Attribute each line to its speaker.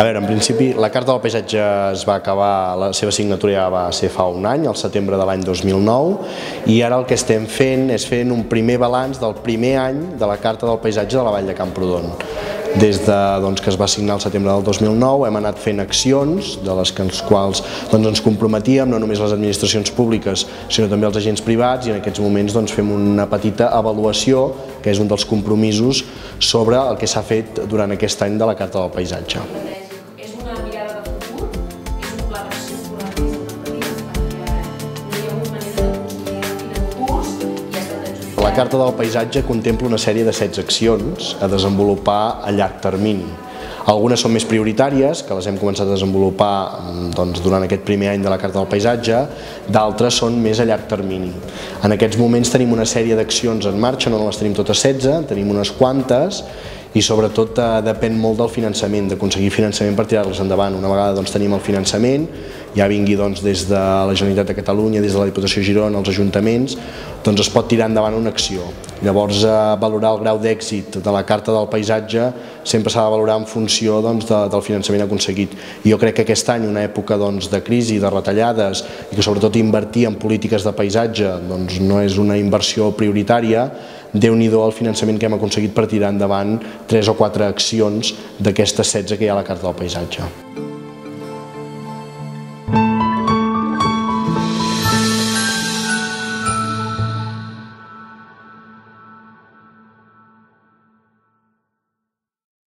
Speaker 1: A veure, en principi, la Carta del Paisatge es va acabar, la seva signatura ja va ser fa un any, al setembre de l'any 2009, i ara el que estem fent és fent un primer balanç del primer any de la Carta del Paisatge de la Vall de Camprodon. Des que es va signar el setembre del 2009 hem anat fent accions de les quals ens comprometíem, no només les administracions públiques sinó també els agents privats, i en aquests moments fem una petita avaluació, que és un dels compromisos sobre el que s'ha fet durant aquest any de la Carta del Paisatge.
Speaker 2: És una mirada de futur? És un pla d'acció corporatiu? Perquè no hi ha hagut manera de construir quin curs i ha estat adjudicat.
Speaker 1: La Carta del Paisatge contempla una sèrie de 16 accions a desenvolupar a llarg termini. Algunes són més prioritàries, que les hem començat a desenvolupar durant aquest primer any de la Carta del Paisatge, d'altres són més a llarg termini. En aquests moments tenim una sèrie d'accions en marxa, no les tenim totes 16, tenim unes quantes, i sobretot depèn molt del finançament, d'aconseguir finançament per tirar-les endavant. Una vegada tenim el finançament, ja vingui des de la Generalitat de Catalunya, des de la Diputació de Girona, els ajuntaments, es pot tirar endavant una acció. Llavors, valorar el grau d'èxit de la Carta del Paisatge sempre s'ha de valorar en funció del finançament aconseguit. Jo crec que aquest any, una època de crisi, de retallades, i que sobretot invertir en polítiques de paisatge no és una inversió prioritària, Déu-n'hi-do el finançament que hem aconseguit per tirar endavant 3 o 4 accions d'aquestes 16 que hi ha a la Carta del Paisatge.